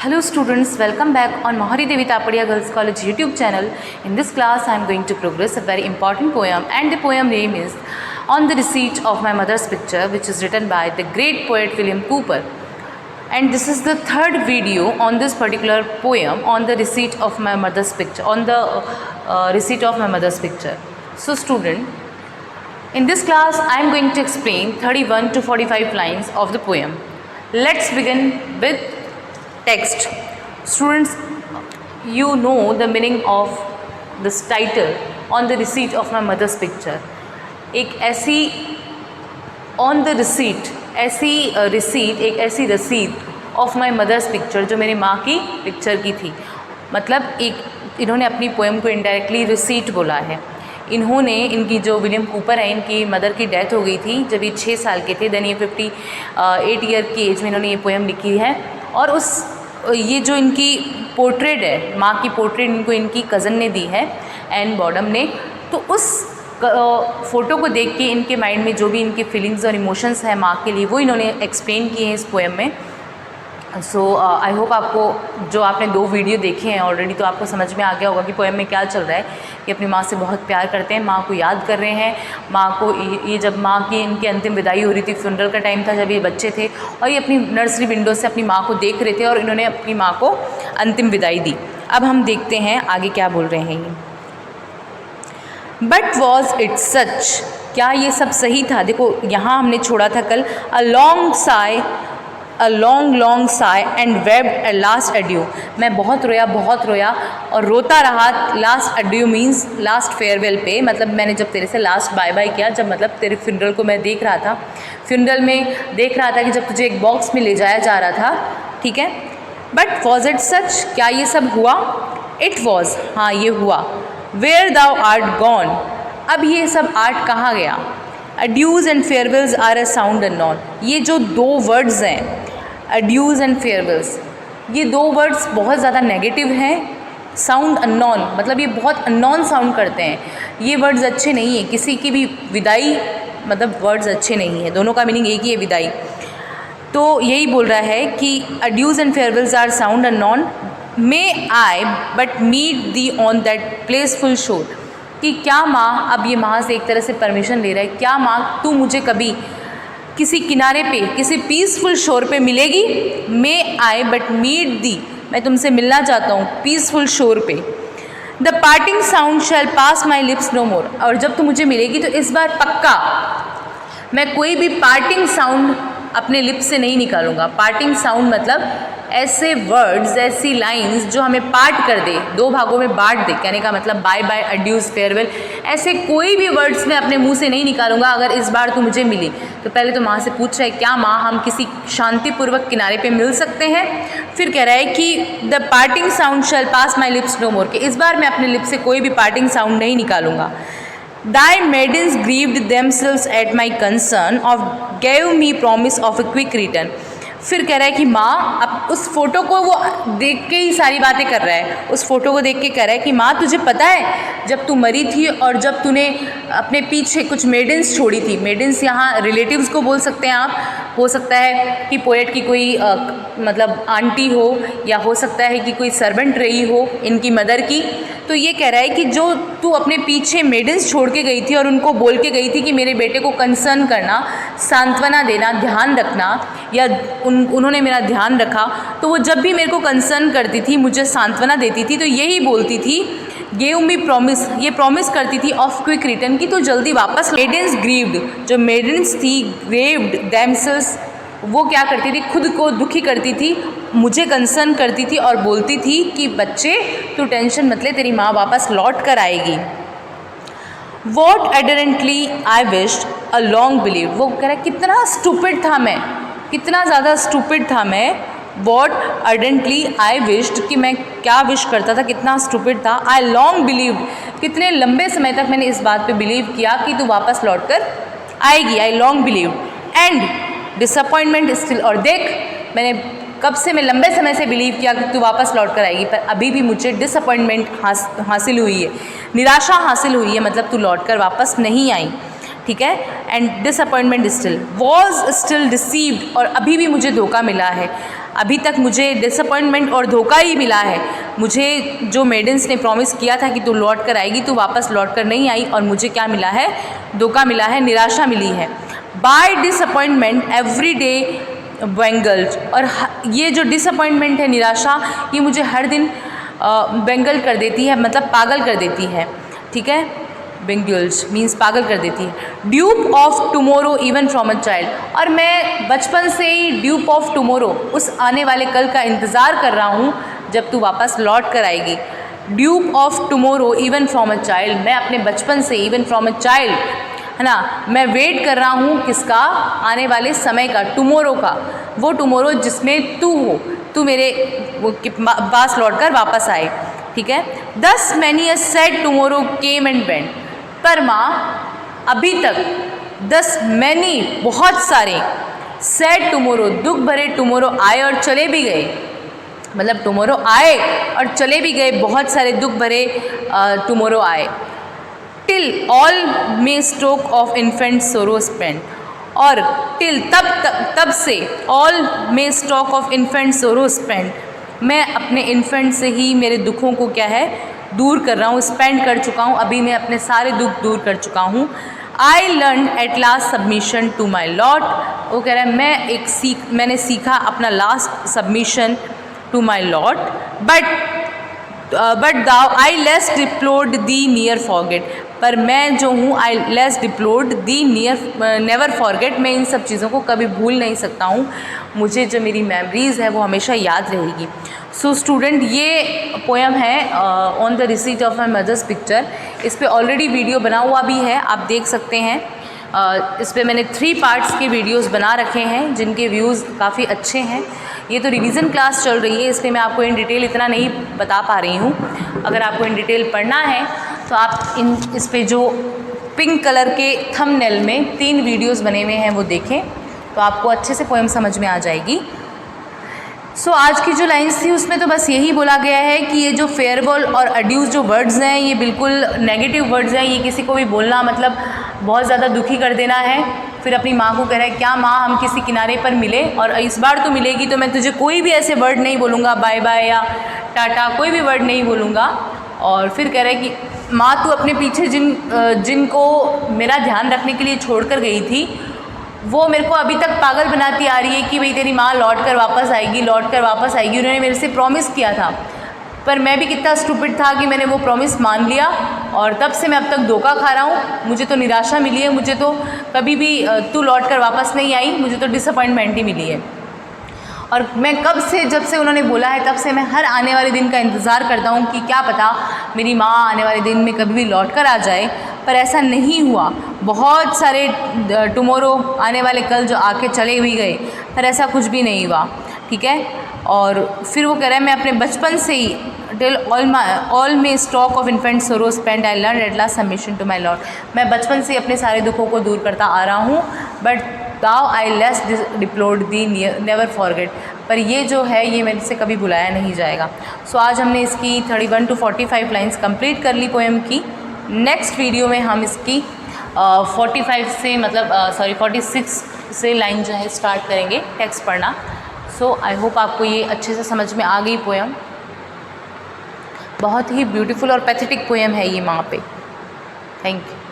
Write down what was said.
Hello students, welcome back on Mohari Devi Tapadia Girls College YouTube channel. In this class I am going to progress a very important poem, and the poem name is On the Receipt of My Mother's Picture, which is written by the great poet William Cowper. And this is the third video on this particular poem, on the receipt of my mother's picture, receipt of my mother's picture. So student, in this class I am going to explain 31 to 45 lines of the poem. Let's begin with text. Students, you know the meaning of this title, On the Receipt of My Mother's Picture. एक ऐसी on the receipt, एक ऐसी रसीद of my mother's picture जो मेरी माँ की picture की थी. मतलब एक इन्होंने अपनी पोएम को इनडायरेक्टली रिसीट बोला है. इनकी जो विलियम कूपर है, इनकी मदर की डेथ हो गई थी जब ये 6 साल के थे. देन ये 58 ईयर की एज में इन्होंने ये पोएम लिखी है. और ये जो इनकी पोर्ट्रेट है, माँ की पोर्ट्रेट इनको इनकी कज़न ने दी है, एन बॉडम ने. तो उस फ़ोटो को देख के इनके माइंड में जो भी इनके फीलिंग्स और इमोशंस हैं माँ के लिए, वो इन्होंने एक्सप्लेन किए हैं इस पोएम में. सो आई होप आपको, जो आपने 2 वीडियो देखे हैं ऑलरेडी, तो आपको समझ में आ गया होगा कि पोएम में क्या चल रहा है. कि अपनी माँ से बहुत प्यार करते हैं, माँ को याद कर रहे हैं. माँ को ये जब माँ की इनकी अंतिम विदाई हो रही थी, फ्यूनरल का टाइम था जब ये बच्चे थे, और ये अपनी नर्सरी विंडो से अपनी माँ को देख रहे थे और इन्होंने अपनी माँ को अंतिम विदाई दी. अब हम देखते हैं आगे क्या बोल रहे हैं ये. बट वॉज इट सच, क्या ये सब सही था. देखो यहाँ हमने छोड़ा था कल, a long Sai and webbed A last edu. मैं बहुत रोया और रोता रहा. Last edu means last farewell पे, मतलब मैंने जब तेरे से लास्ट बाय बाय किया, जब मतलब तेरे फ्यूनरल को मैं देख रहा था. फ्यूनरल में देख रहा था कि जब तुझे एक बॉक्स में ले जाया जा रहा था, ठीक है. बट वॉज इट सच, क्या ये सब हुआ. इट वॉज, हाँ ये हुआ. वेयर दाउ आर्ट गॉन, अब ये सब आर्ट कहाँ गया. Adieus and farewells are a sound unknown. ये जो 2 वर्ड्स हैं, अड्यूज़ एंड फेयरवेल्स, ये 2 वर्ड्स बहुत ज़्यादा नेगेटिव हैं. साउंड अननोन मतलब ये बहुत अननोन साउंड करते हैं. ये वर्ड्स अच्छे नहीं हैं. किसी की भी विदाई मतलब वर्ड्स अच्छे नहीं हैं. दोनों का मीनिंग एक ही है, विदाई. तो यही बोल रहा है कि adieus and farewells are sound unknown. May I but meet thee on that peaceful shore, कि क्या माँ, अब ये माँ से एक तरह से परमिशन ले रहा है, क्या माँ तू मुझे कभी किसी किनारे पे, किसी पीसफुल शोर पे मिलेगी. मे आई बट मीट दी, मैं तुमसे मिलना चाहता हूँ पीसफुल शोर पे. The parting sound shall pass my lips no more, और जब तू मुझे मिलेगी तो इस बार पक्का मैं कोई भी पार्टिंग साउंड अपने लिप्स से नहीं निकालूंगा. पार्टिंग साउंड मतलब ऐसे वर्ड्स, ऐसी लाइंस जो हमें पार्ट कर दे, 2 भागों में बांट दे. कहने का मतलब बाय बाय, अड्यूज़, फेयरवेल, ऐसे कोई भी वर्ड्स मैं अपने मुंह से नहीं निकालूंगा अगर इस बार तू मुझे मिली. तो पहले तो माँ से पूछ रहा है, क्या माँ हम किसी शांतिपूर्वक किनारे पे मिल सकते हैं. फिर कह रहा है कि the parting sound shall pass my lips no more, कि इस बार मैं अपने लिप्स से कोई भी पार्टिंग साउंड नहीं निकालूंगा. Thy maidens grieved themselves at my concern of gave me promise of a quick return. फिर कह रहा है कि माँ, अब उस फोटो को वो देख के ही सारी बातें कर रहा है. उस फोटो को देख के कह रहा है कि माँ तुझे पता है जब तू मरी थी और जब तूने अपने पीछे कुछ मेडन्स छोड़ी थी. मेडन्स यहाँ रिलेटिव्स को बोल सकते हैं आप. हो सकता है कि पोएट की कोई मतलब आंटी हो, या हो सकता है कि कोई सर्वेंट रही हो इनकी मदर की. तो ये कह रहा है कि जो तू अपने पीछे मेडन्स छोड़ के गई थी और उनको बोल के गई थी कि मेरे बेटे को कंसर्न करना, सांत्वना देना, ध्यान रखना, या उन्होंने मेरा ध्यान रखा. तो वो जब भी मेरे को कंसर्न करती थी, मुझे सांत्वना देती थी, तो यही बोलती थी, गेव मी प्रॉमिस, ये प्रॉमिस करती थी ऑफ क्विक रिटर्न, की तो जल्दी वापस. मेडन्स ग्रीव्ड, जो मेडन्स थी, ग्रेव्ड देमसेल्स, वो क्या करती थी, खुद को दुखी करती थी, मुझे कंसर्न करती थी और बोलती थी कि बच्चे तू टेंशन मत ले, तेरी माँ वापस लौट कर आएगी. What ardently I wished a long believe, वो कह रहा है कितना स्टूपिड था मैं, कितना ज़्यादा स्टूपिड था मैं. वॉट अर्डेंटली आई विश्ड, कि मैं क्या विश करता था, कितना स्टूपिड था. आई लॉन्ग बिलीव, कितने लंबे समय तक मैंने इस बात पे बिलीव किया कि तू वापस लौट कर आएगी. I long believe. And disappointment still, और देख मैंने कब से, मैं लंबे समय से बिलीव किया कि तू वापस लौट कर आएगी, पर अभी भी मुझे डिसअपॉइंटमेंट हासिल हुई है, निराशा हासिल हुई है. मतलब तू लौट कर वापस नहीं आई. ठीक है. And disappointment still, was still deceived, और अभी भी मुझे धोखा मिला है. अभी तक मुझे डिसअपॉइंटमेंट और धोखा ही मिला है। मुझे जो मेडेंस ने प्रॉमिस किया था कि तू लौट कर आएगी, तू वापस लौट कर नहीं आई और मुझे क्या मिला है, धोखा मिला है, निराशा मिली है। बाय डिसअपॉइंटमेंट एवरी डे बेंगल्ड, और ये जो डिसअपॉइंटमेंट है, निराशा, ये मुझे हर दिन बेंगल कर देती है, मतलब पागल कर देती है। ठीक है, बेंगल्स मीन्स पागल कर देती है। Dupe of tomorrow even from a child, और मैं बचपन से ही ड्यूप ऑफ टुमोरो, उस आने वाले कल का इंतज़ार कर रहा हूँ जब तू वापस लौट कर आएगी। Dupe of tomorrow even from a child, मैं अपने बचपन से, इवन फ्रॉम अ चाइल्ड, है ना, मैं वेट कर रहा हूँ किसका, आने वाले समय का, टुमोरो का, वो टुमोरो जिसमें तू हो, तू मेरे पास लौट कर वापस आए। ठीक है। दस many a sad tomorrow came and went, पर माँ अभी तक 10 मैनी बहुत सारे सैड टुमोरो, दुख भरे टुमोरो आए और चले भी गए, मतलब टुमोरो आए और चले भी गए, बहुत सारे दुख भरे टुमोरो आए। Till all may stroke of infant sorrow spend, और टिल तब से all my stock of infant sorrow spend, मैं अपने इन्फेंट से ही मेरे दुखों को क्या है, दूर कर रहा हूँ, स्पेंड कर चुका हूँ, अभी मैं अपने सारे दुख दूर कर चुका हूँ। I learn at last submission to my lot, वो कह रहा है मैंने सीखा अपना last submission to my lot, but though I less deplored thee near forget, पर मैं जो हूँ I less deplored thee near never forget, मैं इन सब चीज़ों को कभी भूल नहीं सकता हूँ, मुझे जो मेरी मेमोरीज़ है वो हमेशा याद रहेगी। सो स्टूडेंट, ये पोएम है on the receipt of my mother's picture, इस पर ऑलरेडी वीडियो बना हुआ भी है, आप देख सकते हैं। इस पर मैंने 3 पार्ट्स के वीडियोस बना रखे हैं जिनके व्यूज़ काफ़ी अच्छे हैं। ये तो रिवीजन क्लास चल रही है, इसलिए मैं आपको इन डिटेल इतना नहीं बता पा रही हूँ। अगर आपको इन डिटेल पढ़ना है तो आप इस पे जो पिंक कलर के थंबनेल में 3 वीडियोस बने हुए हैं वो देखें, तो आपको अच्छे से पोएम समझ में आ जाएगी। सो आज की जो लाइन्स थी उसमें तो बस यही बोला गया है कि ये जो फेयरवेल और अड्यूस जो वर्ड्स हैं ये बिल्कुल नेगेटिव वर्ड्स हैं, ये किसी को भी बोलना मतलब बहुत ज़्यादा दुखी कर देना है। फिर अपनी माँ को कह रहा है, क्या माँ हम किसी किनारे पर मिले और इस बार तो मिलेगी तो मैं तुझे कोई भी ऐसे वर्ड नहीं बोलूँगा, बाय बाय या टाटा, कोई भी वर्ड नहीं बोलूँगा। और फिर कह रहा है कि माँ तू अपने पीछे जिनको मेरा ध्यान रखने के लिए छोड़ कर गई थी वो मेरे को अभी तक पागल बनाती आ रही है कि भाई तेरी माँ लौट कर वापस आएगी, लौट कर वापस आएगी, उन्होंने मेरे से प्रॉमिस किया था। पर मैं भी कितना स्टूपिड था कि मैंने वो प्रॉमिस मान लिया और तब से मैं अब तक धोखा खा रहा हूँ। मुझे तो निराशा मिली है, मुझे तो कभी भी तू लौट कर वापस नहीं आई, मुझे तो डिसअपॉइंटमेंट ही मिली है। और मैं कब से, जब से उन्होंने बोला है तब से मैं हर आने वाले दिन का इंतज़ार करता हूँ कि क्या पता मेरी माँ आने वाले दिन में कभी भी लौट कर आ जाए, पर ऐसा नहीं हुआ। बहुत सारे टुमारो आने वाले कल जो आके चले भी गए, पर ऐसा कुछ भी नहीं हुआ। ठीक है। और फिर वो कह रहा है मैं अपने बचपन से ही till all my stock of infant sorrow spend I learn at last submission to my lord, मैं बचपन से अपने सारे दुखों को दूर करता आ रहा हूँ, but though I less deplored thee never forget, पर ये जो है ये मेरे से कभी भुलाया नहीं जाएगा। सो आज हमने इसकी 31 to 45 लाइन्स कंप्लीट कर ली पोएम की। नेक्स्ट वीडियो में हम इसकी 45 से मतलब 46 से लाइन जो है स्टार्ट करेंगे टेक्स्ट पढ़ना। सो आई होप आपको ये अच्छे से समझ में आ गई पोएम। बहुत ही ब्यूटीफुल और पैथेटिक पोएम है ये माँ पे। Thank you.